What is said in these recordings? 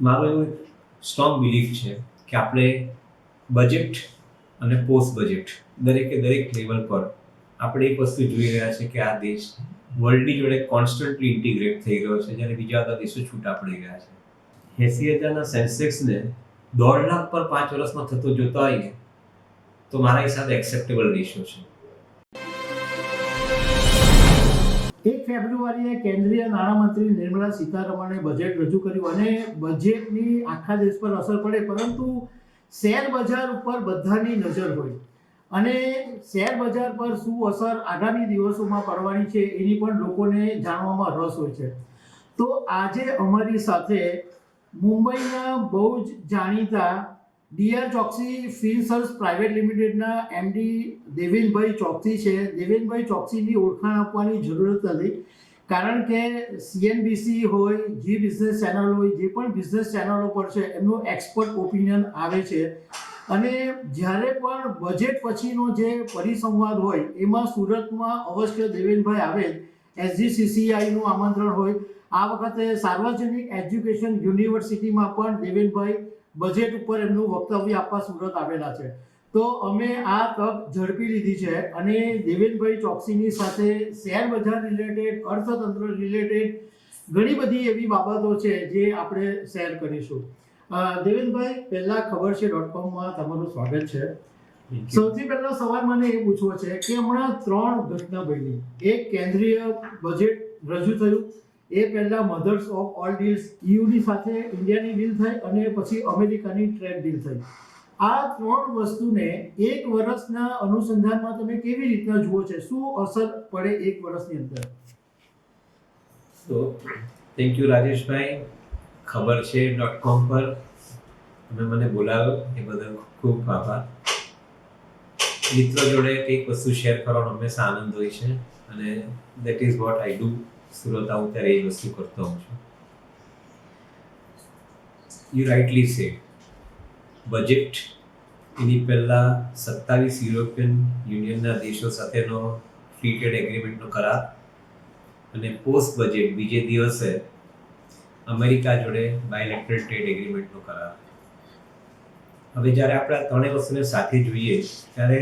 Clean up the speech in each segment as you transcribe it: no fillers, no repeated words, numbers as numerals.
મારું એવું strong belief છે કે આપણે બજેટ અને પોસ્ટ બજેટ દરેક લેવલ પર આપણે એક વસ્તુ જોઈ રહ્યા છે કે આ દેશ વર્લ્ડની જોડે કોન્સ્ટન્ટલી ઇન્ટિગ્રેટ થઈ રહ્યો છે, જ્યારે બીજા બધા દેશો છૂટા પડી રહ્યા છે. 80,000ના સેન્સેક્સને 1.5 લાખ પર 5 વર્ષમાં થતો જોતા હોઈએ તો મારા હિસાબે એક્સેપ્ટેબલ રેશિયો છે. 1 ફેબ્રુઆરીએ કેન્દ્રીય નાણામંત્રી નિર્મલા સીતારમણે બજેટ રજૂ કર્યું અને બજેટની આખા દેશ પર અસર પડે, પરંતુ શેર બજાર ઉપર બધાની નજર હોય અને શેર બજાર પર શું અસર આગામી દિવસોમાં પડવાની છે એની પણ લોકોને જાણવામાં રસ હોય છે. તો આજે અમારી સાથે મુંબઈના બહુ જ જાણીતા ડીઆર ચોકસી ફિનસર્વિસ પ્રાઇવેટ લિમિટેડના એમડી દેવેનભાઈ ચોકસી છે. દેવેનભાઈ ચોકસીની ઓળખાણ આપવાની જરૂરત નથી, કારણ કે સીએનબીસી હોય, જી બિઝનેસ ચેનલ હોય, જે પણ બિઝનેસ ચેનલો પર છે એમનું એક્સપર્ટ ઓપિનિયન આવે છે. અને જ્યારે પણ બજેટ પછીનો જે પરિસંવાદ હોય એમાં સુરતમાં અવશ્ય દેવેનભાઈ આવે. એસજીસીસીઆઈનું આમંત્રણ હોય. આ વખતે સાર્વજનિક એજ્યુકેશન યુનિવર્સિટીમાં પણ દેવેનભાઈ બજેટ ઉપર એમનું વક્તવ્ય આપવા સુરત આવેલા છે. તો અમે આ તક ઝડપી લીધી છે અને દેવેનભાઈ ચોકસીની સાથે શેર બજાર રિલેટેડ, અર્થતંત્ર રિલેટેડ ઘણી બધી એવી બાબતો છે જે આપણે શેર કરીશું. દેવેનભાઈ, પહેલા ખબર છે .com તમારું સ્વાગત છે. સૌથી પહેલા સવાલ મને એ પૂછવો છે કે હમણાં 3 ઘટના બની. એક, કેન્દ્રીય બજેટ રજૂ થયું, એ પહેલા મધર્સ ઓફ ઓલ ડીલ્સ યુની સાથે ઇન્ડિયાની ડીલ થઈ અને પછી અમેરિકાની ટ્રેડ ડીલ થઈ. આ 3 વસ્તુને એક વર્ષના અનુસંધાનમાં તમે કેવી રીતના જુઓ છો? શું અસર પડે એક વર્ષની અંદર? તો થેન્ક યુ રાજેશભાઈ. ખબર છે .com પર તમે મને બોલાવ્યો એ બદલ ખૂબ આભાર. મિત્રો જોડે કંઈક વસ્તુ શેર કરવાનો હંમેશા આનંદ હોય છે અને that is what I do. Surat આવું ત્યારે એ વસ્તુ કરતો હોઉં છું. યુ રાઇટલી સે, બજેટ એની પહેલાં 27 યુરોપિયન યુનિયનના દેશો સાથેનો ફ્રી ટ્રેડ એગ્રીમેન્ટનો કરાર અને પોસ્ટ બજેટ બીજે દિવસે અમેરિકા જોડે બાયલેટરલ ટ્રેડ એગ્રીમેન્ટનો કરાર. હવે જ્યારે આપણે આ ત્રણેય વસ્તુને સાથે જોઈએ ત્યારે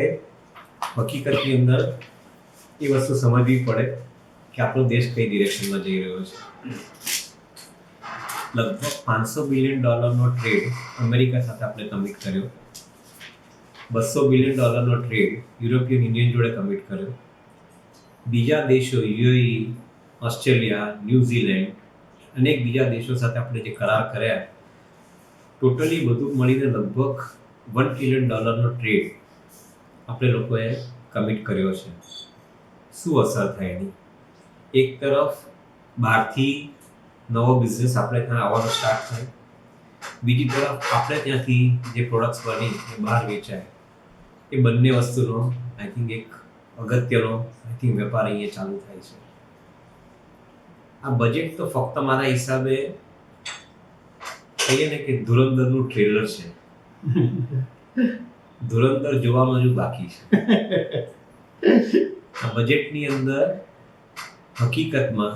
હકીકતની અંદર એ વસ્તુ સમજવી પડે કે આપણો દેશ કઈ ડિરેક્શનમાં જઈ રહ્યો છે. લગભગ $500 બિલિયન ટ્રેડ અમેરિકા સાથે આપણે કમિટ કર્યો. $200 બિલિયન ટ્રેડ યુરોપિયન યુનિયન જોડે કમિટ કર્યો. બીજા દેશો યુએઈ, ઓસ્ટ્રેલિયા, ન્યૂઝીલેન્ડ, અનેક બીજા દેશો સાથે આપણે જે કરાર કર્યા, ટોટલી બધું મળીને લગભગ $1 ટ્રિલિયન ટ્રેડ આપણે લોકોએ કમિટ કર્યો છે. શું અસર થાય એની? એક તરફ બહારથી નવો બિઝનેસ આપણે ત્યાં આવવાનો સ્ટાર્ટ થાય, બીજી તરફ આપણે ત્યાંથી જે પ્રોડક્ટ્સ બની એ બહાર વેચાય. એ બંને વસ્તુનો આઈ થિંક એક અગત્યનો વેપાર અહીંયા ચાલુ થાય છે. આ બજેટ તો ફક્ત મારા હિસાબે કહીએ ને કે ધુરંધરનું ટ્રેલર છે. ધુરંધર જોવાનું હજુ બાકી છે. આ બજેટની અંદર હકીકતમાં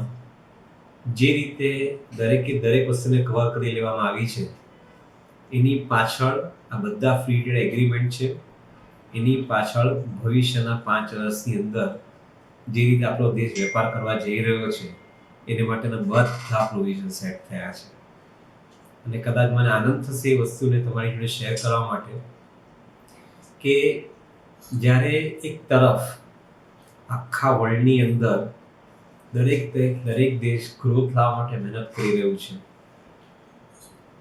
જે રીતે દરેક વસ્તુને કવર કરી લેવામાં આવી છે એની પાછળ આ બધા ફ્રી ટ્રેડ એગ્રીમેન્ટ છે. એની પાછળ ભવિષ્યના 5 વર્ષની અંદર જે રીતે આપણો દેશ વેપાર કરવા જઈ રહ્યો છે એને માટેના બધા પ્રોવિઝન સેટ થયા છે. અને કદાચ મને આનંદ થશે એ વસ્તુને તમારી જોડે શેર કરવા માટે કે જ્યારે એક તરફ આખા વર્લ્ડની અંદર દરેક દેશ ગ્રોથ લાવવા માટે મહેનત કરી રહ્યું છે.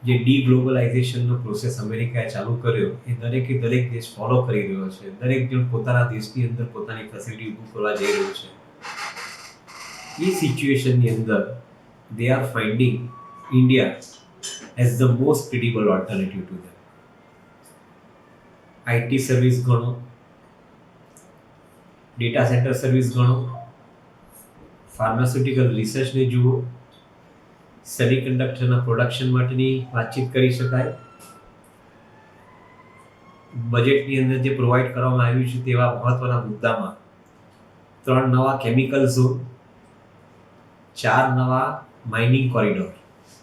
જે ડીગ્લોબલાઇઝેશનનો પ્રોસેસ અમેરિકાએ ચાલુ કર્યો એ દરેક દેશ ફોલો કરી રહ્યો છે. દરેક જણ પોતાના દેશની અંદર પોતાની ફેસિલિટી ઊભું કરવા જઈ રહ્યું છે. એ સિચ્યુએશનની અંદર they are finding India as the most credible alternative to them. IT service ગણો, ડેટા સેન્ટર સર્વિસ ગણો, ફાર્માસ્યુટિકલ રિસર્ચને જુઓ, સેમિકન્ડક્ટરના પ્રોડક્શન માટેની વાતચીત કરી શકાય. બજેટની અંદર જે પ્રોવાઈડ કરવામાં આવ્યું છે તેવા મહત્વના મુદ્દામાં 3 નવા કેમિકલ ઝોન, 4 નવા માઇનિંગ કોરિડોર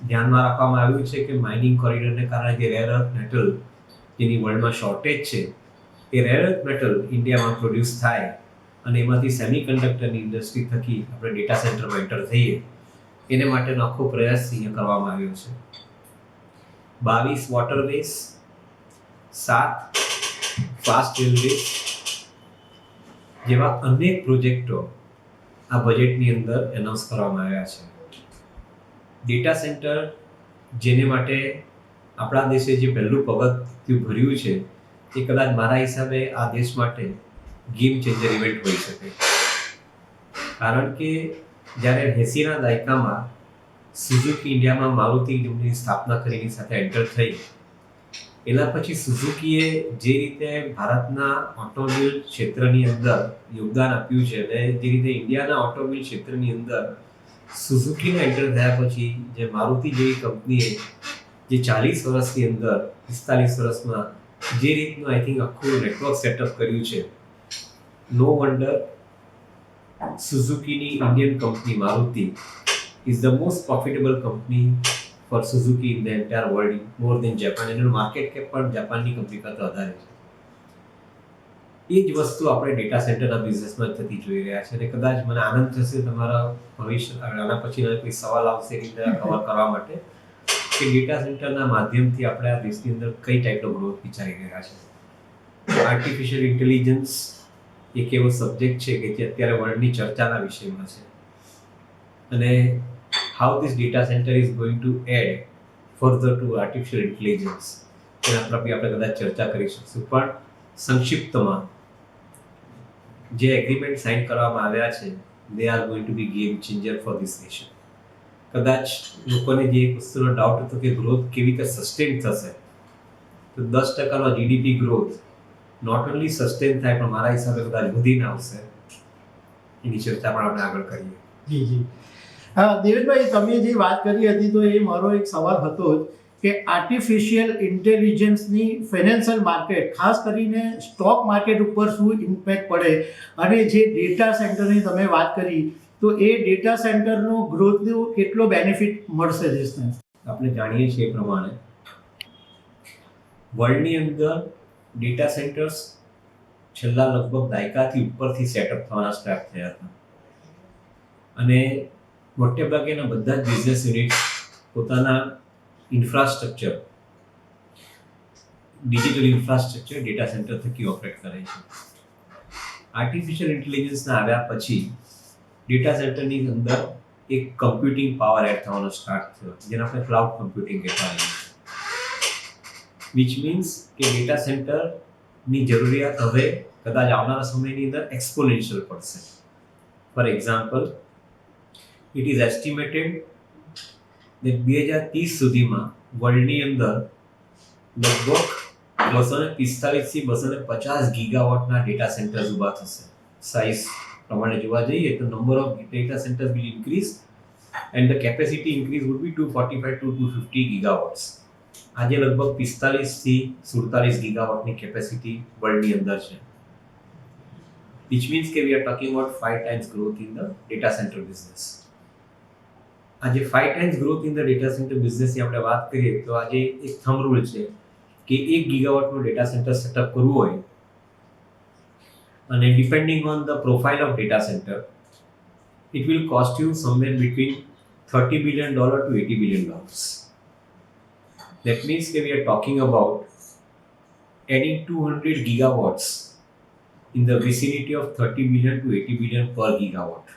ધ્યાનમાં રાખવામાં આવ્યું છે કે માઇનિંગ કોરિડોરને કારણે જે રેર અર્થ મેટલ જેની વર્લ્ડમાં શોર્ટેજ છે એ રેર અર્થ મેટલ ઇન્ડિયામાં પ્રોડ્યુસ થાય અને એમાંથી સેમિકન્ડક્ટરની ઇન્ડસ્ટ્રી થકી આપણે ડેટા સેન્ટરમાં એન્ટર થઈએ એને માટેનો આખો પ્રયાસ અહીંયા કરવામાં આવ્યો છે. 22 વોટરવેઝ, 7 ફાસ્ટ રેલવેઝ જેવા અનેક પ્રોજેક્ટો આ બજેટની અંદર એનાઉન્સ કરવામાં આવ્યા છે. ડેટા સેન્ટર જેને માટે આપણા દેશે જે પહેલું પગથિયું ભર્યું છે એ કદાચ મારા હિસાબે આ દેશ માટે ગેમ ચેન્જર ઇવેન્ટ હોઈ શકે. કારણ કે જ્યારે 80ના દાયકામાં સુઝુકી ઇન્ડિયામાં મારુતિ જેમની સ્થાપના કરીને સાથે એન્ટર થઈ એના પછી સુઝુકીએ જે રીતે ભારતના ઓટોમોબાઈલ ક્ષેત્રની અંદર યોગદાન આપ્યું છે અને જે રીતે ઇન્ડિયાના ઓટોમોબાઈલ ક્ષેત્રની અંદર સુઝુકીના એન્ટર થયા પછી જે મારુતિ જેવી કંપનીએ જે 40 વર્ષની અંદર 45 વર્ષમાં જે રીતનું આઈ થિંક આખું નેટવર્ક સેટઅપ કર્યું છે, નો વન્ડર સુઝુકીની Indian company Maruti is the most profitable company for Suzuki in the entire world, more than Japan. એનું માર્કેટ કેપ પણ જાપાનની કંપની કરતાં વધારે છે. એ જ વસ્તુ આપણે ડેટા સેન્ટરના બિઝનેસમાં થતી જોઈ રહ્યા છે અને કદાચ મને આનંદ થશે તમારા ભવિષ્ય આના પછીના કોઈ સવાલ આવશે એ રીતે કવર કરવા માટે કે ડેટા સેન્ટરના માધ્યમથી આપણે આ દેશની અંદર કઈ ટાઈપનો ગ્રોથ વિચારી રહ્યા છે. આર્ટિફિશિયલ ઇન્ટેલિજન્સ એક એવો સબ્જેક્ટ છે કે જે અત્યારે વર્લ્ડની ચર્ચાના વિષયમાં છે અને how this data center is going to add further to artificial intelligence એના પર બી આપણે કદાચ ચર્ચા કરી શકશું. પણ સંક્ષિપ્તમાં જે એગ્રીમેન્ટ સાઇન કરવામાં આવ્યા છે they are going to be game changer for this nation. કદાચ લોકોને જે એક વસ્તુનો ડાઉટ હતો કે ગ્રોથ કેવી રીતે સસ્ટેન થશે, તો 10% GDP growth not only sustain થાય પણ મારા હિસાબે કદાચ વધીને આવશે. એની ચર્ચા પણ આપણે આગળ કરીએ. જી જી. હા દેવેશભાઈ, તમે જે વાત કરી હતી તો એ મારો એક સવાલ હતો જ કે આર્ટિફિશિયલ ઇન્ટેલિજન્સની ફાઇનાન્શિયલ માર્કેટ, ખાસ કરીને સ્ટોક માર્કેટ ઉપર શું ઇમ્પેક્ટ પડે અને જે ડેટા સેન્ટરની તમે વાત કરી તો એ ડેટા સેન્ટરનો ગ્રોથનો કેટલો બેનિફિટ મળશે દેશને? આપણે જાણીએ છીએ એ પ્રમાણે વર્લ્ડની અંદર ડેટા સેન્ટર્સ છેલ્લા લગભગ દાયકાથી ઉપરથી સેટઅપ થવાના સ્ટાર્ટ થયા હતા અને મોટે ભાગેના બધા જ બિઝનેસ યુનિટ પોતાના infrastructure, digital infrastructure data centre થકી ઓપરેટ કરે છે. આર્ટિફિશિયલ ઇન્ટેલિજન્સના આવ્યા પછી ડેટા સેન્ટરની અંદર એક કમ્પ્યુટિંગ પાવર એડ થવાનો સ્ટાર્ટ થયો જેને આપણે ક્લાઉડ કમ્પ્યુટિંગ કહેતા હોઈએ છીએ. વિચ મીન્સ કે ડેટા સેન્ટરની જરૂરિયાત હવે કદાચ આવનારા સમયની અંદર એક્સપોનેન્શિયલ પડશે. For example, it is estimated that 2030 સુધીમાં વર્લ્ડની અંદર લગભગ 245 થી 250 ગીગાવોટના ડેટા સેન્ટર્સ ઊભા થશે. સાઇઝ પ્રમાણે જોવા જઈએ તો number of data centres will increase and the capacity increase would be 245 to 250 gigawatts. આજે લગભગ 45 થી 47 ગીગાવોટની કેપેસિટી વર્લ્ડની અંદર છે. which means કે we are talking about 5 times growth in the data center business. આજે 5 times growth in the data center business ની આપણે વાત કરીએ તો આજે એક થંબ રૂલ છે કે 1 ગીગાવોટનું ડેટા સેન્ટર સેટઅપ કરવું હોય અને depending on the profile of data centre it will cost you somewhere between $30 billion to $80 billion. That means that we are talking about adding 200 gigawatts in the vicinity of 30 billion to 80 billion per gigawatt.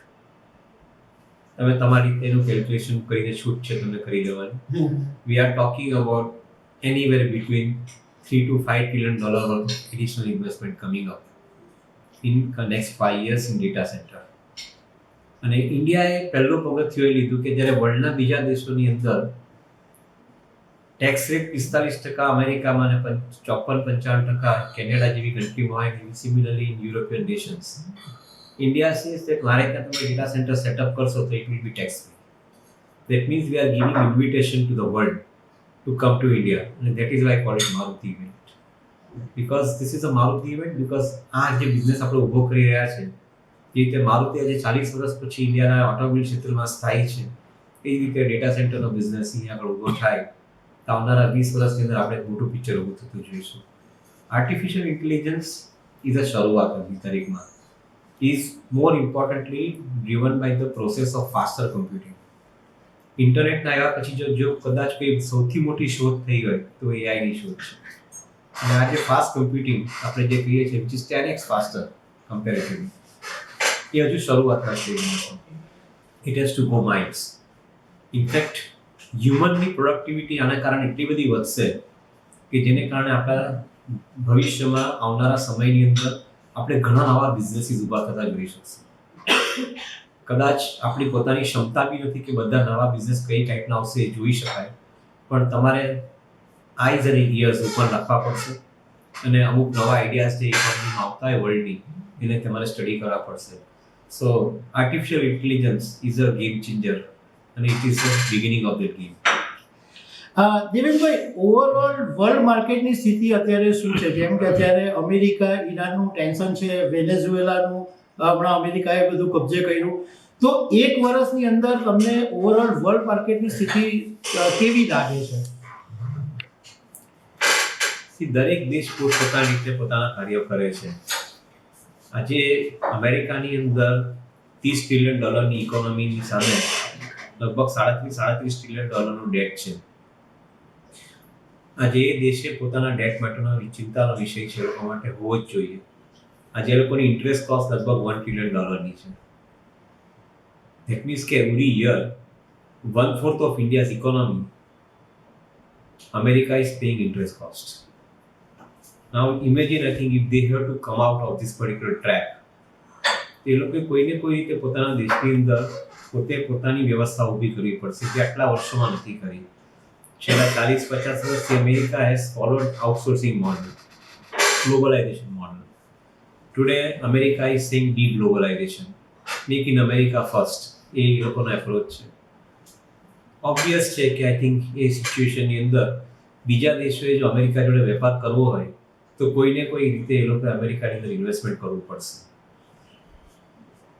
તમે તમારી તેનું calculation કરીને છૂટ છે તમને કરી દેવાની. We are talking about anywhere between 3 to 5 billion dollar of additional investment coming up in the next 5 years in data center. અને ઇન્ડિયાએ પહેલો પગથિયું એ લીધું કે જ્યારે વર્લ્ડના બીજા દેશોની અંદર ટેક્સ રેટ 45%, અમેરિકામાં અને 54-55% કેનેડા જેવી કન્ટ્રીમાં હોય, similarly in European Nations. India says that મારે ત્યાં તમે ડેટા સેન્ટર સેટઅપ કરશો તો it will be tax free. That means we are giving invitation to the world to come to India and that is why I call it Maruti event. Because this is a Maruti event because આ જે business આપણે ઊભો કરી રહ્યા છે જે રીતે મારુતિ આજે 40 વર્ષ પછી ઇન્ડિયાના ઓટોમોબાઈલ ક્ષેત્રમાં સ્થાયી છે એ રીતે ડેટા સેન્ટરનો બિઝનેસ અહીંયા આગળ ઊભો થાય તો આવનારા 20 વર્ષની અંદર આપણે એક મોટું પિક્ચર ઊભું થતું જોઈશું. આર્ટિફિશિયલ ઇન્ટેલિજન્સ ઇઝ અ શરૂઆત હતી તારીખમાં. Is more importantly driven by the process of faster computing. ઇન્ટરનેટના આવ્યા પછી જો કદાચ કોઈ સૌથી મોટી શોધ થઈ હોય તો એઆઈની શોધ છે. અને આજે ફાસ્ટ કમ્પ્યુટિંગ આપણે જે કહીએ છીએ which is 10x faster comparatively, એ હજુ શરૂઆતના સ્ટેજમાં છે. It has to go miles. In fact હ્યુમનની પ્રોડક્ટિવિટી આના કારણે એટલી બધી વધશે કે જેને કારણે આપણા ભવિષ્યમાં આવનારા સમયની અંદર આપણે ઘણા નવા બિઝનેસીસ ઊભા થતા જોઈ શકશું. કદાચ આપણી પોતાની ક્ષમતા બી નથી કે બધા નવા બિઝનેસ કઈ ટાઈપના આવશે એ જોઈ શકાય, પણ તમારે આઈઝ અને ઇયર્સ ઉપર રાખવા પડશે અને અમુક નવા આઈડિયાઝ જે ઇકોનોમીમાં આવતા હોય વર્લ્ડની એને તમારે સ્ટડી કરવા પડશે. So artificial intelligence is a game changer અને it is the beginning of the game. દેવેશભાઈ, ઓવરઓલ વર્લ્ડ માર્કેટની સ્થિતિ અત્યારે શું છે? જેમ કે અત્યારે અમેરિકા ઈરાનનું ટેન્શન છે, વેનેઝુએલાનું હમણાં અમેરિકાએ બધું કબજે કર્યું, તો એક વર્ષની અંદર તમને ઓવરઓલ વર્લ્ડ માર્કેટની સ્થિતિ કેવી લાગે છે? દરેક દેશ પોતપોતાની રીતે પોતાના કાર્ય કરે છે. આજે અમેરિકાની અંદર $30 ટ્રિલિયન ઇકોનોમીની સામે લગભગ $37 ટ્રિલિયન ડેટ છે. આજે એ દેશે પોતાના ડેટ માટેનો ચિંતાનો વિષય છે, લોકો માટે હોવો જ જોઈએ. આજે એ લોકોની ઇન્ટરેસ્ટ કોસ્ટ લગભગ $1 ટ્રિલિયન છે. ધેટ મીન્સ કે every year 1/4 of India's economy America is paying interest cost. Now imagine, I think, if they have to come out of this particular track, એ લોકો કોઈને કોઈ રીતે પોતાના દેશની અંદર પોતે પોતાની વ્યવસ્થા ઊભી કરવી પડશે જે આટલા વર્ષોમાં નથી કરી. છેલ્લા 40-50 વર્ષથી America has followed outsourcing model, globalisation model. Today America is saying deglobalisation, make in America first, એ લોકોનો એપ્રોચ છે. ઓબ્વિયસ છે કે આઈ થિંક એ સિચ્યુએશનની અંદર બીજા દેશોએ જો અમેરિકા જોડે વેપાર કરવો હોય તો કોઈને કોઈ રીતે એ લોકોએ અમેરિકાની અંદર ઇન્વેસ્ટમેન્ટ કરવું પડશે.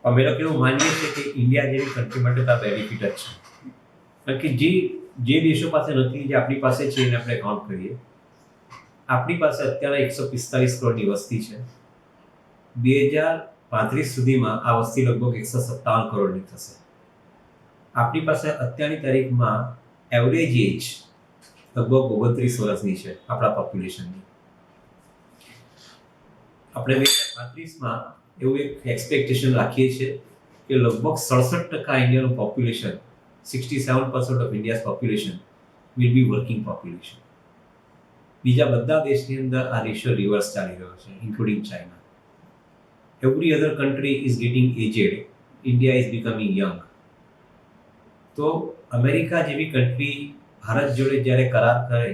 અમે લોકો એવું માનીએ છીએ કે ઇન્ડિયા જેવી કન્ટ્રી માટે તો આ બેનિફિટ જ છે, કારણ કે જે દેશો પાસે નથી જે આપણી પાસે છે એને આપણે કાઉન્ટ કરીએ. આપણી પાસે અત્યારે 145 કરોડની વસ્તી છે. 2035 સુધીમાં આ વસ્તી લગભગ 157 કરોડની થશે. આપણી પાસે અત્યારની તારીખમાં એવરેજ એજ લગભગ 29 વર્ષની છે આપણા પોપ્યુલેશનની. આપણે 2035માં એવું એક એક્સપેક્ટેશન રાખીએ છીએ કે લગભગ 67% ઇન્ડિયાનું population, 67% of India's population will be working population. બીજા બધા દેશની અંદર આ રેશિયો રિવર્સ ચાલી રહ્યો છે, including China. Every other country is getting aged, India is becoming young. તો અમેરિકા જેવી કન્ટ્રી ભારત જોડે જ્યારે કરાર કરે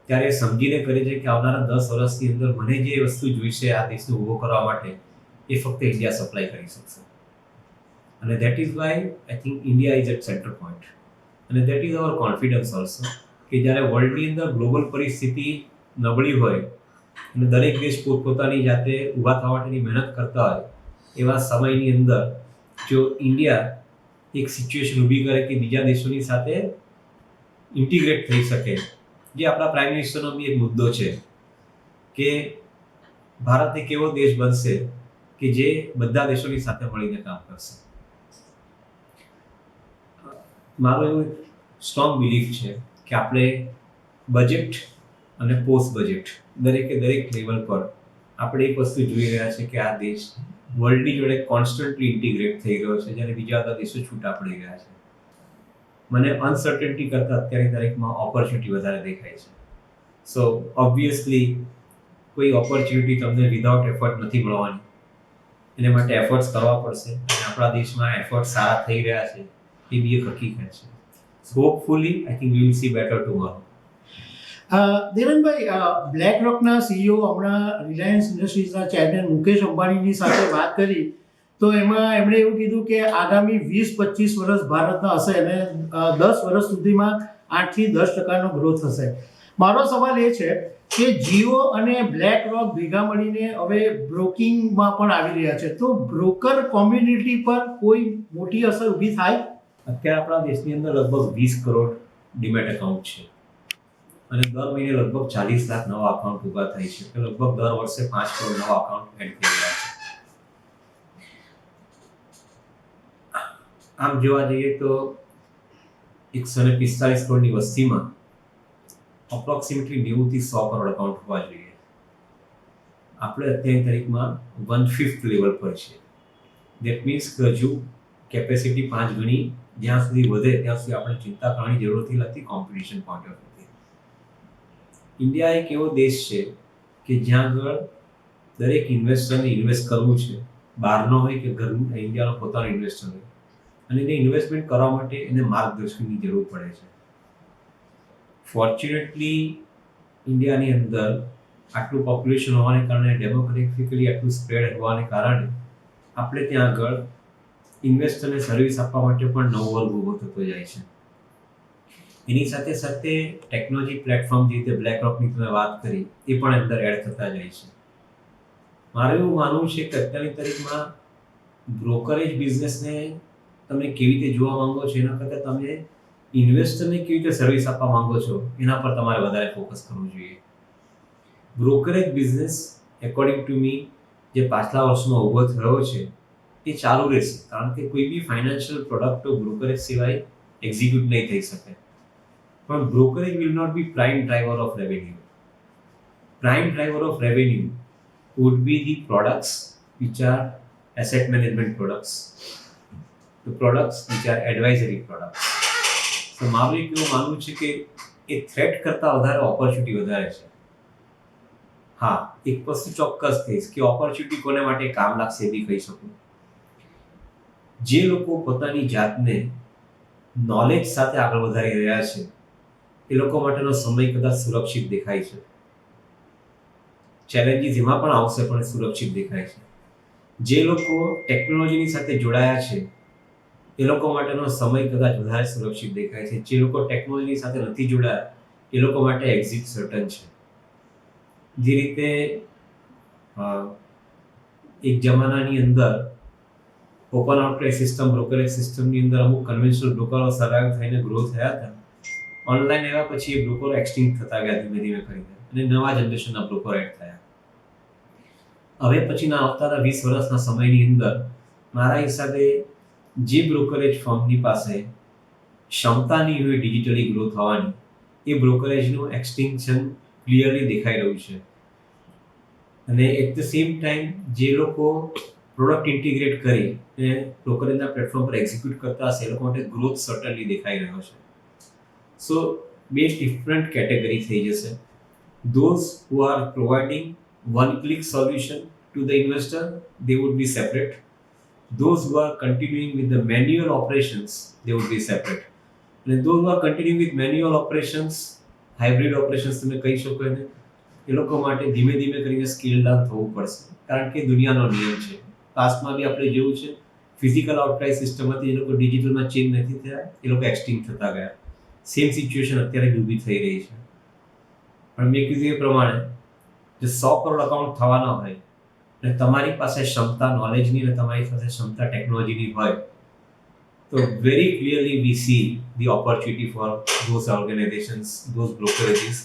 ત્યારે સમજીને કરે છે કે આવનારા 10 વર્ષની અંદર મને જે વસ્તુ જોઈશે આ દેશને ઊભો કરવા માટે એ ફક્ત ઇન્ડિયા સપ્લાય કરી શકશે. અને that is why I think India is at centre point. અને that is our confidence also કે જ્યારે વર્લ્ડની અંદર ગ્લોબલ પરિસ્થિતિ નબળી હોય અને દરેક દેશ પોતપોતાની જાતે ઊભા થવા માટેની મહેનત કરતા હોય એવા સમયની અંદર જો ઇન્ડિયા એક સિચ્યુએશન ઊભી કરે કે બીજા દેશોની સાથે ઇન્ટિગ્રેટ થઈ શકે, જે આપણા પ્રાઇમ મિનિસ્ટરનો બી એક મુદ્દો છે કે ભારત એક એવો દેશ બનશે કે જે બધા દેશોની સાથે મળીને કામ કરશે. મારો એવું સ્ટ્રોંગ બિલીફ છે કે આપણે બજેટ અને પોસ્ટ બજેટ દરેકે દરેક લેવલ પર આપણે એક વસ્તુ જોઈ રહ્યા છે કે આ દેશ વર્લ્ડની જોડે કોન્સ્ટન્ટલી ઇન્ટિગ્રેટ થઈ ગયો છે, જ્યારે બીજા બધા દેશો છૂટા પડી ગયા છે. મને અનસર્ટનિટી કરતાં અત્યારની તારીખમાં ઓપોર્ચ્યુનિટી વધારે દેખાય છે. સો ઓબ્વિયસલી કોઈ ઓપોર્ચ્યુનિટી તમને વિધાઉટ એફર્ટ નથી મળવાની, એને માટે એફર્ટ્સ કરવા પડશે અને આપણા દેશમાં એફર્ટ સારા થઈ રહ્યા છે એ બી એક હકીકત છે. So hopefully I think we will see better tomorrow. દેવનભાઈ, બ્લેક રોકના સીઈઓ હમણાં રિલાયન્સ ઇન્ડસ્ટ્રીઝના ચેરમેન મુકેશ અંબાણીની સાથે વાત કરી તો એમાં એમણે એવું કીધું કે આગામી 20-25 વર્ષ ભારતના હશે અને 10 વર્ષ સુધીમાં 8થી 10% ગ્રોથ હશે. મારો સવાલ એ છે કે જીઓ અને બ્લેક રોક ભેગા મળીને હવે બ્રોકિંગમાં પણ આવી રહ્યા છે, તો બ્રોકર કોમ્યુનિટી પર કોઈ મોટી અસર ઊભી થાય? અત્યારે આપણા દેશની અંદર લગભગ 20 કરોડ ડીમેટ એકાઉન્ટ છે અને દર મહિને લગભગ 40 લાખ નવા અકાઉન્ટ ઊભા થાય છે, એટલે લગભગ દર વર્ષે 5 કરોડ નવા અકાઉન્ટ એડ થઈ રહ્યા છે. આમ જોવા જઈએ તો 145 કરોડની વસ્તીમાં અપ્રોક્સિમેટલી 90 થી 100 કરોડ અકાઉન્ટ હોવા જોઈએ. આપણે અત્યારની તારીખમાં 1/5 લેવલ પર છે. દેટ મીન્સ કે હજુ કેપેસિટી 5 ગણી જ્યાં સુધી વધે ત્યાં સુધી આપણે ચિંતા કરવાની જરૂર નથી કોમ્પિટિશન પોઈન્ટ ઓફ વ્યૂથી. ઇન્ડિયા એક એવો દેશ છે કે જ્યાં આગળ દરેક ઇન્વેસ્ટરને ઇન્વેસ્ટ કરવું છે, બહારનો હોય કે ઘરનું, ઇન્ડિયાનો પોતાનો ઇન્વેસ્ટર હોય, અને એને ઇન્વેસ્ટમેન્ટ કરવા માટે એને માર્ગદર્શનની જરૂર પડે છે. ફોર્ચ્યુનેટલી ઇન્ડિયાની અંદર આટલું પોપ્યુલેશન હોવાને કારણે, ડેમોગ્રાફિકલી આટલું સ્પ્રેડ હોવાને કારણે આપણે ત્યાં આગળ ઇન્વેસ્ટરને સર્વિસ આપવા માટે પણ નવો વર્ગ ઊભો થતો જાય છે. એની સાથે સાથે ટેકનોલોજી પ્લેટફોર્મ જે રીતે બ્લેક રોકની તમે વાત કરી એ પણ અંદર એડ થતા જાય છે. મારું એવું માનવું છે કે અત્યારની તારીખમાં બ્રોકરેજ બિઝનેસને તમે કેવી રીતે જોવા માંગો છો એના કરતાં તમે ઇન્વેસ્ટરને કેવી રીતે સર્વિસ આપવા માંગો છો એના પર તમારે વધારે ફોકસ કરવું જોઈએ. Brokerage business according to me જે પાછલા વર્ષમાં ઊભો થયો છે એ ચાલુ રહેશે, કારણ કે કોઈ બી ફાઇનાન્શિયલ પ્રોડક્ટો બ્રોકરેજ સિવાય એક્ઝિક્યુટ નહીં થઈ શકે. પણ brokerage will not be prime driver of revenue. Prime driver of revenue would be the products which are asset management products, the products which are advisory products. So મારું એક એવું માનવું છે કે એ થ્રેટ કરતાં વધારે ઓપોર્ચ્યુનિટી વધારે છે. હા, એક વસ્તુ ચોક્કસ કહીશ કે ઓપોર્ચ્યુનિટી કોને માટે કામ લાગશે એ બી કહી શકું. જે લોકો પોતાની જાતને નોલેજ સાથે આગળ વધારી રહ્યા છે એ લોકો માટેનો સમય કદાચ સુરક્ષિત દેખાય છે. ચેલેન્જીસ એમાં પણ આવશે પણ સુરક્ષિત દેખાય છે. જે લોકો ટેકનોલોજીની સાથે જોડાયા છે એ લોકો માટેનો સમય કદાચ વધારે સુરક્ષિત દેખાય છે. જે લોકો ટેકનોલોજીની સાથે નથી જોડાયા એ લોકો માટે એક્ઝિટ સર્ટન છે. જે રીતે એક જમાનાની અંદર ઓપન આઉટલેટ સિસ્ટમ, બ્રોકરેજ સિસ્ટમની અંદર અમુક કન્વેન્શનલ બ્રોકરો સર્વાઈવ થઈને ગ્રો થયા હતા. ઓનલાઈન આવ્યા પછી એ બ્રોકરો એક્સટિંક્ટ થતા ગયા ધીમે ધીમે કરીને અને નવા જનરેશનના બ્રોકરો એડ થયા. હવે પછીના આવતા 20 વર્ષના સમયની અંદર મારા હિસાબે જે બ્રોકરેજ ફર્મની પાસે ક્ષમતા નહીં હોય ડિજિટલી ગ્રો થવાની, એ બ્રોકરેજનું એક્સટિંક્શન ક્લિયરલી દેખાઈ રહ્યું છે. અને એટ ધ સેમ ટાઈમ જે લોકો પ્રોડક્ટ ઇન્ટિગ્રેટ કરી અને બ્રોકરેજના પ્લેટફોર્મ પર એક્ઝિક્યુટ કરતા હશે એ લોકો માટે ગ્રોથ સર્ટનલી દેખાઈ રહ્યો છે. સો બે ડિફરન્ટ કેટેગરી થઈ જશે. Those who are providing one-click solution to the investor, they would be separate. Those who are continuing with the manual operations, they would be separate. And those who are continuing with manual operations, hybrid operations તમે કહી શકો એને, એ લોકો માટે ધીમે ધીમે કરીને scale down થવું પડશે, કારણ કે દુનિયાનો નિયમ છે. પાસ્ટમાં બી આપણે જોયું છે, ફિઝિકલ આઉટરાઇટ સિસ્ટમમાંથી એ લોકો ડિજિટલમાં ચેન્જ નથી થયા, એ લોકો એક્સટિંક્ટ થતા ગયા. સેમ સિચ્યુએશન અત્યારે ઊભી થઈ રહી છે. પણ મેં કીધું એ પ્રમાણે જે 100 કરોડ અકાઉન્ટ થવાના હોય અને તમારી પાસે ક્ષમતા નોલેજની અને તમારી પાસે ક્ષમતા ટેકનોલોજીની હોય તો very clearly we see the opportunity for those organisations, those brokerages,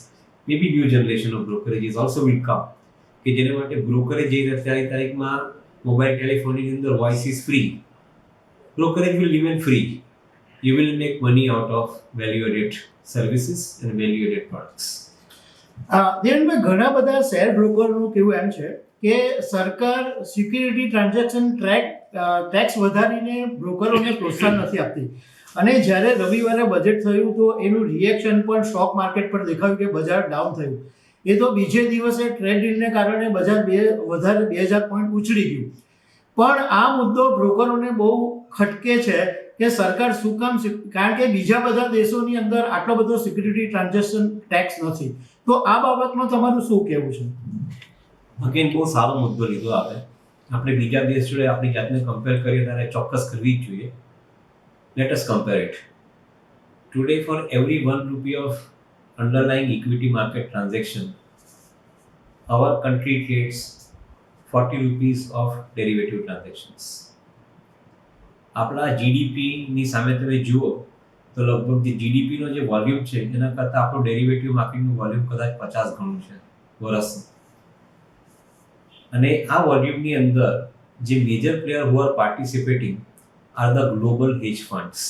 may be new generation of brokerages also will come, કે જેને માટે બ્રોકરેજ જે અત્યારની તારીખમાં મોબાઈલ ટેલિફોનની અંદર voice is free, brokerage will remain free. You will make money out of value-added services and value-added products. દેવનભાઈ, ઘણા બધા share બ્રોકરનું કેવું એમ છે કે સરકાર સિક્યુરિટી ટ્રાન્ઝેક્શન ટેક્સ વધારીને બ્રોકરોને પ્રોત્સાહન નથી આપતી. અને જ્યારે રવિવારે બજેટ થયું તો એનું રિએક્શન પણ સ્ટોક માર્કેટ પર દેખાયું કે બજાર ડાઉન થયું. એ તો બીજે દિવસે ટ્રેડ ડીલને કારણે બજાર વધારે 2000 પોઈન્ટ ઉછળી ગયું. પણ આ મુદ્દો બ્રોકરોને બહુ ખટકે છે કે સરકાર શું કામ, કારણ કે બીજા બધા દેશોની અંદર આટલો બધો સિક્યુરિટી ટ્રાન્ઝેક્શન ટેક્સ નથી. તો આ બાબતમાં તમારું શું કહેવું છે? અગેન બહુ સારો મુદ્દો લીધો આપણે બીજા દેશ જોડે આપણી જાતને કમ્પેર કરીએ ત્યારે ચોક્કસ કરવી જ જોઈએ. Let us compare it. Today for every 1 rupee of underlying equity market transaction, our country trades 40 rupees of derivative transactions. આપણા જીડીપીની સામે તમે જુઓ તો લગભગ જે જીડીપીનો જે વોલ્યુમ છે એના કરતાં આપણું ડેરિવેટિવ માર્કેટનું વોલ્યુમ કદાચ 50 ગણું છે વર્ષનું. અને આ વોલ્યુમની અંદર જે major player who are participating are the global Hage funds,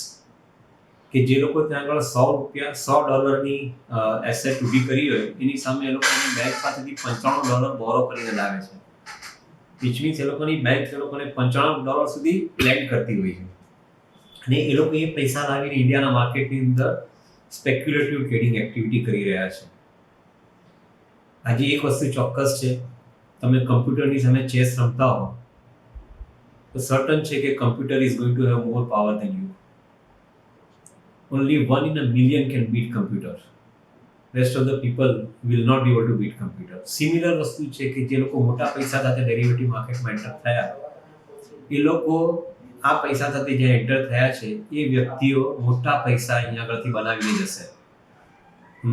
કે જે લોકો ત્યાં આગળ $100 એસેટ ઊભી કરી હોય એની સામે એ લોકોની બેંક પાસેથી $95 બોરો કરીને લાવે છે. વિચ મીન્સ એ લોકોની બેંક એ લોકોને $95 સુધી લેન્ડ કરતી હોય છે અને એ લોકો એ પૈસા લાવીને ઇન્ડિયાના માર્કેટની અંદર સ્પેક્યુલેટિવ ટ્રેડિંગ એક્ટિવિટી કરી રહ્યા છે. આજે એક વસ્તુ ચોક્કસ છે, તમે કમ્પ્યુટરની સામે ચેસ રમતા હો તો સર્ટન છે કે computer is going to have more power then you. Only 1 in a million can beat computer. Rest of the people will not be able to beat computer. Similar વસ્તુ છે કે જે લોકો મોટા પૈસા સાથે ડેરિવેટિવ માર્કેટમાં એન્ટર થયા એ લોકો આ પૈસા સાથે જે એન્ટર થયા છે એ વ્યક્તિઓ મોટા પૈસા અહીંયા આગળથી બનાવીને જશે.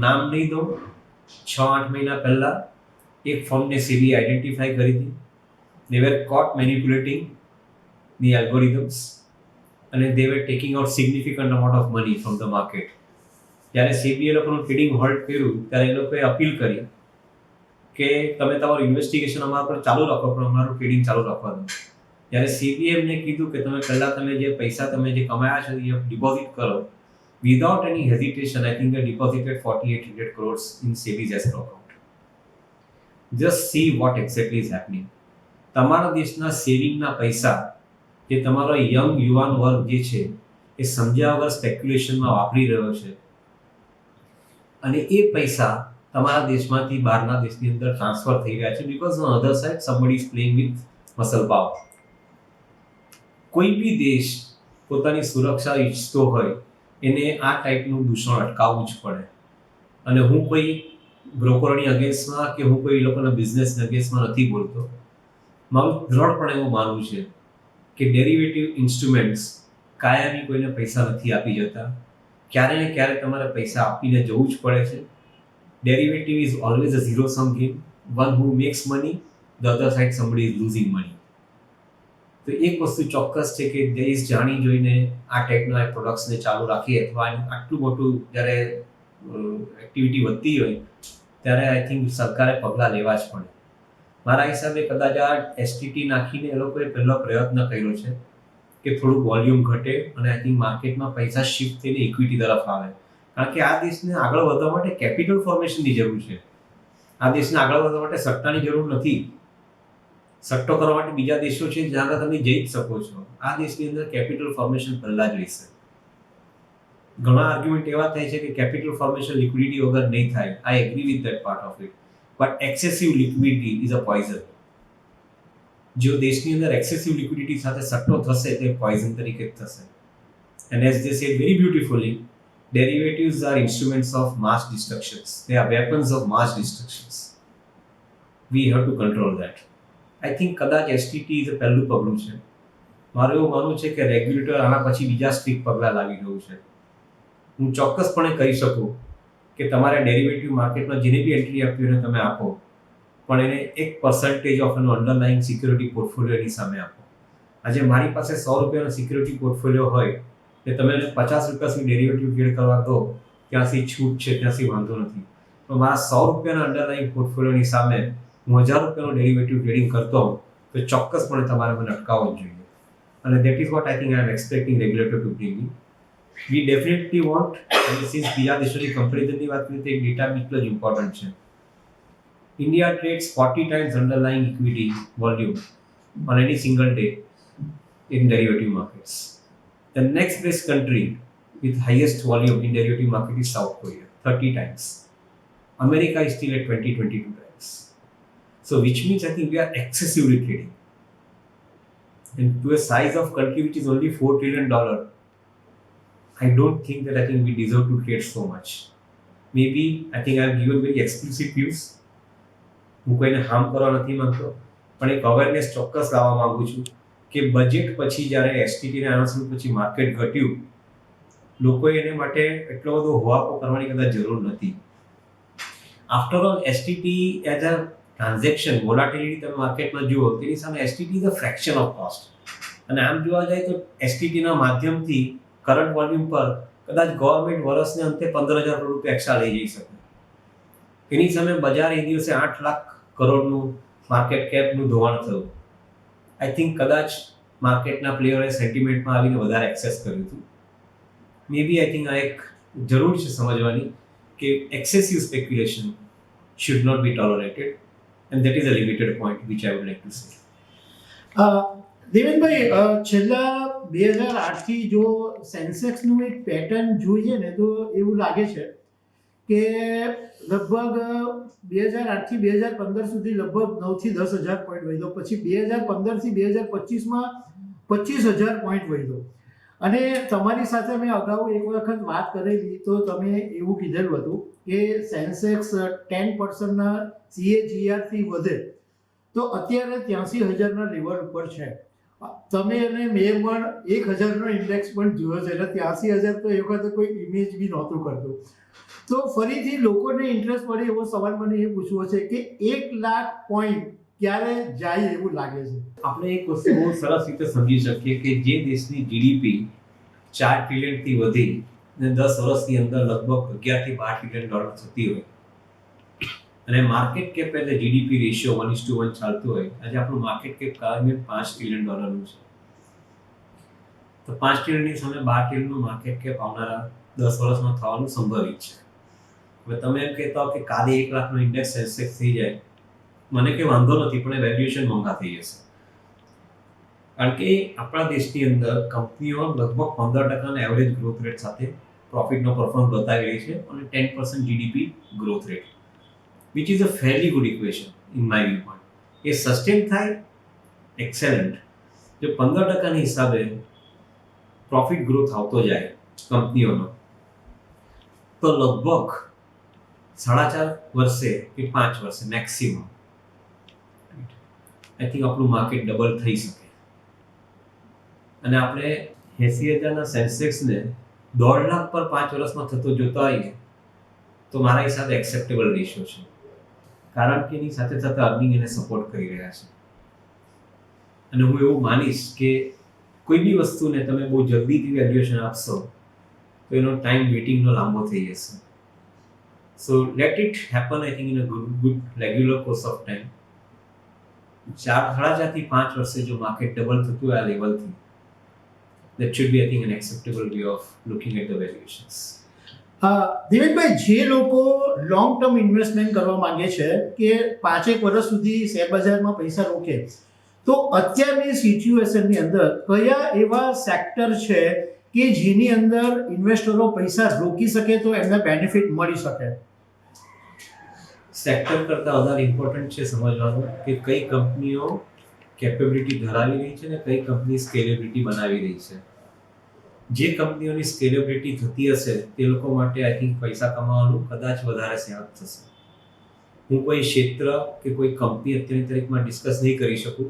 નામ નહીં દો, 6-8 મહિના પહેલા એક ફર્મને સેબી આઈડેન્ટિફાઈ કરી હતી. They were caught manipulating the algorithms અને they were taking out significant amount of money from the market. જ્યારે સેબીએ લોકોનું ટ્રેડિંગ હોલ્ડ કર્યું ત્યારે એ લોકોએ અપીલ કરી કે તમે તમારું ઇન્વેસ્ટિગેશન અમારા પર ચાલુ રાખો પણ અમારું ટ્રેડિંગ ચાલુ રાખવા દો. જ્યારે સેબીએ એમને કીધું કે તમે પહેલાં તમે જે પૈસા તમે જે કમાયા છે એ ડિપોઝિટ કરો, without any hesitation I think they deposited 4,800 crores in SEBI's escrow account. Just see what exactly is happening. તમારા દેશના સેવિંગના પૈસા જે તમારો યંગ યુવાન વર્ગ જે છે એ સમજ્યા વગર સ્પેક્યુલેશનમાં વાપરી રહ્યો છે અને એ પૈસા તમારા દેશમાંથી બહારના દેશની અંદર ટ્રાન્સફર થઈ રહ્યા છે because on other side somebody is playing with muscle power. કોઈ બી દેશ પોતાની સુરક્ષા ઈચ્છતો હોય એને આ ટાઈપનું દૂષણ અટકાવવું જ પડે. અને હું કોઈ બ્રોકરની અગેન્સ્ટમાં કે હું કોઈ લોકોના બિઝનેસના અગેન્સ્ટમાં નથી બોલતો. મારું દ્રઢપણે એવું માનવું છે કે ડેરિવેટિવ ઇન્સ્ટ્રુમેન્ટ્સ કાયમી કોઈને પૈસા નથી આપી જતા. ક્યારે ને ક્યારે તમારે પૈસા આપીને જવું જ પડે છે. Derivative is always a zero sum game. One who makes money, the other side somebody is losing money. તો એક વસ્તુ ચોક્કસ છે કે દેશ જાણી જોઈને આ ટાઈપના પ્રોડક્ટ્સને ચાલુ રાખીએ અથવા આટલું મોટું જ્યારે એક્ટિવિટી વધતી હોય ત્યારે આઈ થિંક સરકારે પગલાં લેવા જ પડે. મારા હિસાબે કદાચ આ એસટીટી નાખીને એ લોકોએ પહેલો પ્રયત્ન કર્યો છે કે થોડુંક વોલ્યુમ ઘટે અને આઈ થિંક માર્કેટમાં પૈસા શિફ્ટ થઈને ઇક્વિટી તરફ આવે. કારણ કે આ દેશને આગળ વધવા માટે કેપિટલ ફોર્મેશનની જરૂર છે. આ દેશને આગળ વધવા માટે સટ્ટાની જરૂર નથી. સટ્ટો કરવા માટે બીજા દેશો છે જ્યાં આગળ તમે જઈ જ શકો છો. આ દેશની અંદર કેપિટલ ફોર્મેશન પહેલાં જ રહેશે. ઘણા આર્ગ્યુમેન્ટ એવા થાય છે કે કેપિટલ ફોર્મેશન લિક્વિડિટી વગર નહીં થાય. I agree with that part of it. But excessive liquidity is a poison. જો દેશની અંદર એક્સેસિવ લિક્વિડિટી સાથે સટ્ટો થશે તે પોઈઝન તરીકે જ થશે. And as they sad very beautifully, derivatives are instruments of mass destructions. They are weapons of mass destructions. We have to control that. I think કદાચ એસટીટી ઇઝ પહેલું પગલું છે. મારું એવું માનવું છે કે રેગ્યુલેટર આના પછી બીજા સ્ટ્રિક્ટ પગલાં લાવી રહ્યું છે. હું ચોક્કસપણે કહી શકું કે તમારે ડેરિવેટિવ માર્કેટમાં જેને બી એન્ટ્રી આપી હોય તમે આપો, પણ એને 1% ઓફ એનું અંડરલાઇંગ સિક્યુરિટી પોર્ટફોલિયો એની સામે આપો. આજે મારી પાસે $100 સિક્યુરિટી પોર્ટફોલિયો હોય કે તમે એને $50 સુધી ડેરિવેટિવ ટ્રેડ કરવા દો, ત્યાંથી છૂટ છે, ત્યાંથી વાંધો નથી. તો મારા $100 અંડરલાઇંગ પોર્ટફોલિયોની સામે હું $1000 ડેરિવેટિવ ટ્રેડિંગ કરતો હોઉં તો ચોક્કસપણે તમારે મને અટકાવવો જ જોઈએ. અને that is what I think I am expecting regulator to bring in. We definitely want, અને સિન્સ બીજા દેશોની કમ્પેરિઝનની વાત કરીએ તો એક ડેટા એટલો જ ઇમ્પોર્ટન્ટ છે. India trades 40 times underlying equity volume on any single day in derivative markets. The next best country with highest volume in derivative market is South Korea, 30 times. America is still at 22 times. So which means I think we are excessively trading. And to a size of country which is only $4 trillion, I don't think that I think we deserve to trade so much. Maybe I think I have given very explicit views. હું કોઈને harm કરવા નથી માંગતો, પણ એક awareness ચોક્કસ લાવવા માંગુ છું કે બજેટ પછી જ્યારે એસટીટીના એનાઉન્સમેન્ટ પછી માર્કેટ ઘટ્યું, લોકોએ એને માટે એટલો બધો હોવાપો કરવાની કદાચ જરૂર નથી. After all STT as a transaction volatility તમે માર્કેટમાં જુઓ તેની સામે STT is a fraction of cost. અને આમ જોવા જાય તો એસટીટીના માધ્યમથી કરંટ વોલ્યુમ પર કદાચ ગવર્મેન્ટ વર્ષને અંતે 15,000 કરોડ રૂપિયા એક્સ્ટ્રા લઈ જઈ શકે. એની સામે બજાર એ દિવસે 8 લાખ કરોડનું માર્કેટ કેપનું ધોવાણ થયું. આઈ થિંક કદાચ માર્કેટના પ્લેયરોએ સેન્ટિમેન્ટમાં આવીને વધારે એક્સેસ કર્યું હતું. મે બી આઈ થિંક આ એક જરૂર છે સમજવાની કે excessive speculation should not be tolerated, and that is a limited point which I would like to say. Devenbhai, છેલ્લા 2008 થી જો સેન્સેક્સનું એક પેટર્ન જોઈએ ને તો એવું લાગે છે કે લગભગ 2008 થી 2015 સુધી લગભગ 9 થી 10,000 પોઈન્ટ વધ્યો, પછી 2015 થી 2025માં 25,000 પોઈન્ટ વધ્યો. અને તમારી સાથે મેં અગાઉ એક વખત વાત કરેલી તો તમે એવું કીધેલું હતું કે સેન્સેક્સ 10%ના CAGR થી વધે તો અત્યારે 83,000ના લેવલ ઉપર છે. તમે અને મેં પણ 1,000નો ઇન્ડેક્સ પણ જોયો છે, એટલે 83,000 તો એ વખતે કોઈ ઇમેજ બી નહોતું કરતું. તો ફરીથી લોકોને ઇન્ટરેસ્ટ પડે એવો સવાલ મને એ પૂછવો છે કે 1 લાખ પોઈન્ટ ક્યારે જાય એવું લાગે છે? આપણે એક વસ્તુ બહુ સરસ રીતે સમજી શકીએ કે જે દેશની જીડીપી 4 ટ્રિલિયનથી વધી અને 10 વર્ષની અંદર લગભગ 11 થી 12 ટ્રિલિયન ડોલર થતી હોય અને માર્કેટ કેપ એટલે જીડીપી રેશિયો 1:1 ચાલતું હોય, આજે આપણું માર્કેટ કેપ કાયમી 5 ટ્રિલિયન ડોલરનું છે. તો 5 ટ્રિલિયનની સામે 12 ટ્રિલિયનનું માર્કેટ કેપ આવનારા 10 વર્ષમાં થવાનું સંભવિત છે. હવે તમે એમ કહેતા હો કે કાલે 1 લાખનો ઇન્ડેક્સ સેન્સેક્સ થઈ જાય, મને કે વાંધો નથી, પણ એ વેલ્યુએશન મોંઘા થઈ જશે. કારણ કે આપણા દેશની અંદર કંપનીઓ લગભગ 15% એવરેજ ગ્રોથ રેટ સાથે પ્રોફિટનો પરફોર્મન્સ બતાવી રહી છે અને 10% GDP growth rate, which is a fairly good equation in my viewpoint. A sustain થાય, એક્સેલન્ટ. જો 15%ની હિસાબે પ્રોફિટ ગ્રોથ આવતો જાય કંપનીઓનો, તો લગભગ 4.5 વર્ષે કે 5 વર્ષે મેક્સિમમ આઈ થિંક આપણું માર્કેટ ડબલ થઈ શકે. અને આપણે 80,000ના સેન્સેક્સને 1.5 લાખ પર 5 વર્ષમાં થતો જોતા હોઈએ તો મારા હિસાબે એક્સેપ્ટેબલ રેશિયો છે, કારણ કે એની સાથે સાથે અર્નિંગ એને સપોર્ટ કરી રહ્યા છે. અને હું એવું માનીશ કે કોઈ બી વસ્તુને તમે બહુ જલ્દીથી વેલ્યુએશન આપશો તો એનો ટાઈમ વેઇટિંગનો લાંબો થઈ જશે. So let it happen, I think in a good regular course of time. 4.5 થી 5 વર્ષે જો માર્કેટ ડબલ થતું હોય આ લેવલથી, that should be, I think, an acceptable way of looking at the valuations. Devenbhai, જે લોકો લોંગ ટર્મ ઇન્વેસ્ટમેન્ટ કરવા માંગે છે કે 5 વર્ષ સુધી શેર બજારમાં પૈસા રોકે, તો અત્યારની સિચ્યુએશનની અંદર કયા એવા સેક્ટર છે કે જેની અંદર ઇન્વેસ્ટરો પૈસા રોકી શકે તો એમને બેનિફિટ મળી શકે? સેક્ટર કરતાં વધારે ઇમ્પોર્ટન્ટ છે સમજવાનું કે કઈ કંપનીઓ કેપેબિલિટી ધરાવી રહી છે ને કઈ કંપની સ્કેલેબિલિટી બનાવી રહી છે. જે કંપનીઓની સ્કેલેબિલિટી થતી હશે તે લોકો માટે આઈ થિંક પૈસા કમાવાનું કદાચ વધારે સહાયક થશે. હું કોઈ ક્ષેત્ર કે કોઈ કંપની અત્યારની તારીખમાં ડિસ્કસ નહીં કરી શકું.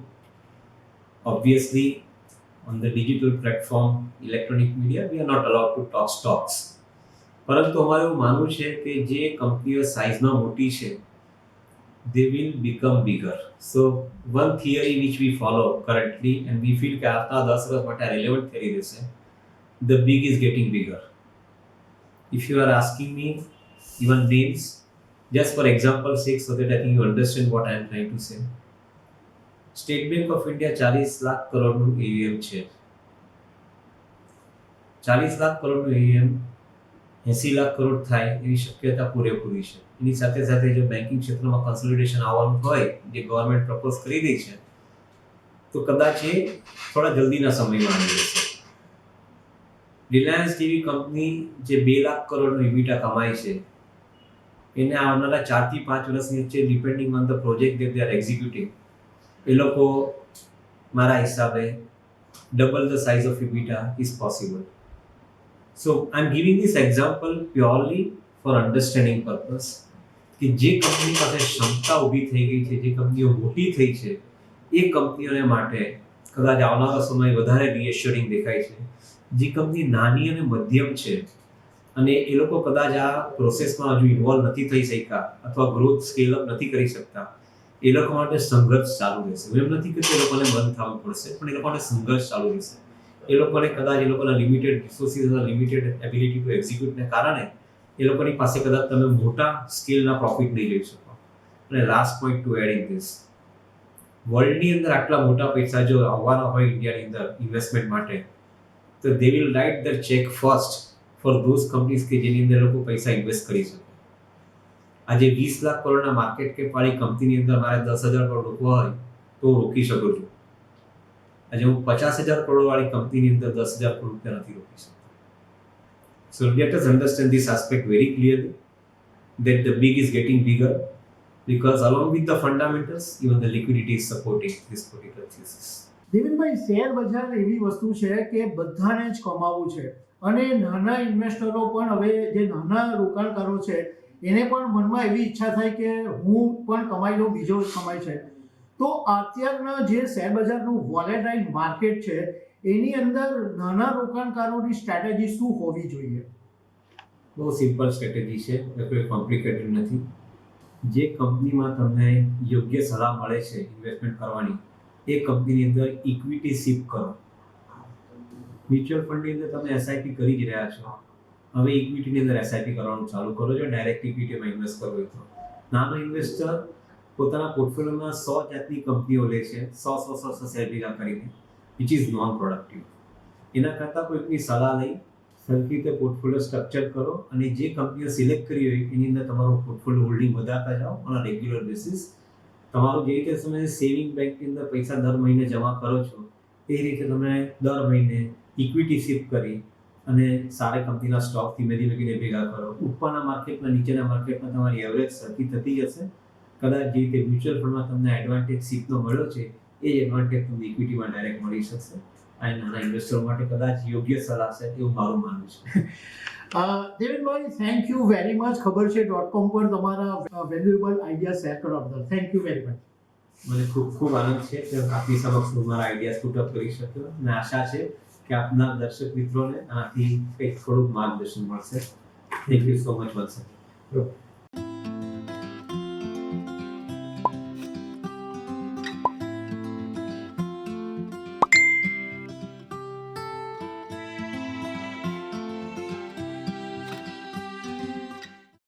Obviously on the digital platform, electronic media, we are not allowed to talk stocks. પરંતુ અમારે એવું માનવું છે કે જે કંપનીઓ સાઇઝમાં મોટી છે, they will become bigger. So one theory which we follow currently and we feel કે આવતા 10 વર્ષ માટે relevant theory રહેશે, the big is getting bigger. If you are asking me even names, just for example sake, so that I think you understand what I am trying to say. State Bank of India 40 lakh કરોડનું AUM છે. 40 લાખ કરોડનું AUM 80 lakh crore થાય એવી શક્યતા પૂરેપૂરી છે. એની સાથે સાથે જો બેન્કિંગ ક્ષેત્રમાં કન્સોલિડેશન આવવાનું હોય, જે ગવર્મેન્ટ પ્રપોઝ કરી રહી છે, તો કદાચ એ થોડા જલ્દીના સમયમાં આવી જશે. રિલાયન્સ જેવી કંપની જે 2 લાખ કરોડનું EBITDA કમાય છે, એને આવનારા 4 થી 5 વર્ષની વચ્ચે depending on the project that they are executing, એ લોકો મારા હિસાબે double the size of EBITDA is possible. So I'm giving this example purely for understanding purpose કે જે કંપની પાસે ક્ષમતા ઊભી થઈ ગઈ છે, જે કંપનીઓ મોટી થઈ છે, એ કંપનીઓને માટે કદાચ આવનારો સમય વધારે રિએશ્યોરિંગ દેખાય છે. જે કંપની નાની અને મધ્યમ છે અને એ લોકો કદાચ આ પ્રોસેસમાં હજુ ઇન્વોલ્વ નથી થઈ શક્યા અથવા ગ્રોથ સ્કેલ અપ નથી કરી શકતા, એ લોકો માટે સંઘર્ષ ચાલુ રહેશે. હું એમ નથી કે એ લોકોને બંધ થવું પડશે, પણ એ લોકોને સંઘર્ષ ચાલુ રહેશે. એ લોકોને કદાચ એ લોકોના લિમિટેડ રિસોર્સિસ અને લિમિટેડ એબિલિટી ટુ એક્ઝિક્યુટને કારણે એ લોકોની પાસે કદાચ તમે મોટા સ્કેલના પ્રોફિટ નહીં લઈ શકો. અને last point to add in this, વર્લ્ડની અંદર આટલા મોટા પૈસા જો આવવાના હોય ઇન્ડિયાની અંદર ઇન્વેસ્ટમેન્ટ માટે, તો they will write the check first four those companies કે જેની અંદર લોકો પૈસા ઇન્વેસ્ટ કરી શકે. આજે 20 લાખ કરોડના માર્કેટ કેપ વાળી કંપનીની અંદર મારે 10,000 કરોડ રોકવા હોય તો હું રોકી શકું છું. આજે હું 50,000 કરોડ વાળી કંપનીની અંદર 10,000 કરોડ રૂપિયા નથી રોકી શકતો. So let us understand this aspect very clearly, that the big is getting bigger because along with the fundamentals, even the liquidity is supporting this particular thesis. Devenbhai, share બજાર એવી વસ્તુ છે કે બધાને જ કમાવું છે અને નાના ઇન્વેસ્ટરો પણ હવે જે નાના રોકાણકારો છે એને પણ મનમાં એવી ઈચ્છા થાય કે હું પણ કમાઈ લઉં, બીજો કમાય છે. તો અત્યારના જે શેર બજારનું વોલેટાઇલ માર્કેટ છે એની અંદર નાના રોકાણકારોની સ્ટ્રેટેજી શું હોવી જોઈએ? બહુ સિમ્પલ સ્ટ્રેટેજી છે, એ કોઈ કોમ્પ્લિકેટેડ નથી. જે કંપનીમાં તમને યોગ્ય સલાહ મળે છે ઇન્વેસ્ટમેન્ટ કરવાની, એ કંપનીની અંદર ઇક્વિટી શિફ્ટ કરો. મ્યુચ્યુઅલ ફંડની અંદર તમે એસઆઈપી કરી જ રહ્યા છો, હવે ઇક્વિટીની અંદર એસઆઈપી કરવાનું ચાલુ કરો છો. ડાયરેક્ટ ઇક્વિટીમાં ઇન્વેસ્ટ કરવો હોય તો નાનો ઇન્વેસ્ટર પોતાના પોર્ટફોલિયોમાં 100 જાતની કંપનીઓ લે છે, 100 શેર ભેગા કરીને, વિચ ઇઝ નોન પ્રોડક્ટિવ. એના કરતાં કોઈકની સલાહ લઈ સરખી રીતે પોર્ટફોલિયો સ્ટ્રક્ચર કરો અને જે કંપનીઓ સિલેક્ટ કરી હોય એની અંદર તમારું પોર્ટફોલિયો હોલ્ડિંગ વધારતા જાઓ ઓન અ રેગ્યુલર બેસિસ. તમારું જે રીતે તમે સેવિંગ બેંકની અંદર પૈસા દર મહિને જમા કરો છો એ રીતે તમે દર મહિને ઇક્વિટી શિફ્ટ કરી અને સારી કંપનીના સ્ટોક ધીમે ધીમે કરીને ભેગા કરો. ઉપરના માર્કેટના નીચેના માર્કેટમાં તમારી એવરેજ સરખી થતી જશે. કદાચ જે રીતે મ્યુચ્યુઅલ ફંડમાં તમને એડવાન્ટેજ શિફ્ટનો મળ્યો છે એ જ એડવાન્ટેજ તમને ઇક્વિટીમાં ડાયરેક્ટ મળી શકશે. આ નાના ઇન્વેસ્ટરો માટે કદાચ યોગ્ય સલાહ છે એવું મારું માનવું છે. Devenbhai, thank you very much. ખબર છે .com પર તમારા વેલ્યુએબલ આઈડિયા શેર કરવા બદલ થેન્ક યુ વેરી મચ. મને ખૂબ ખૂબ આનંદ છે કે આપની સમક્ષ હું મારા આઈડિયાઝ પુટ અપ કરી શક્યો અને આશા છે કે આપના દર્શક મિત્રોને આનાથી કંઈક થોડુંક માર્ગદર્શન મળશે. Thank you so much once again.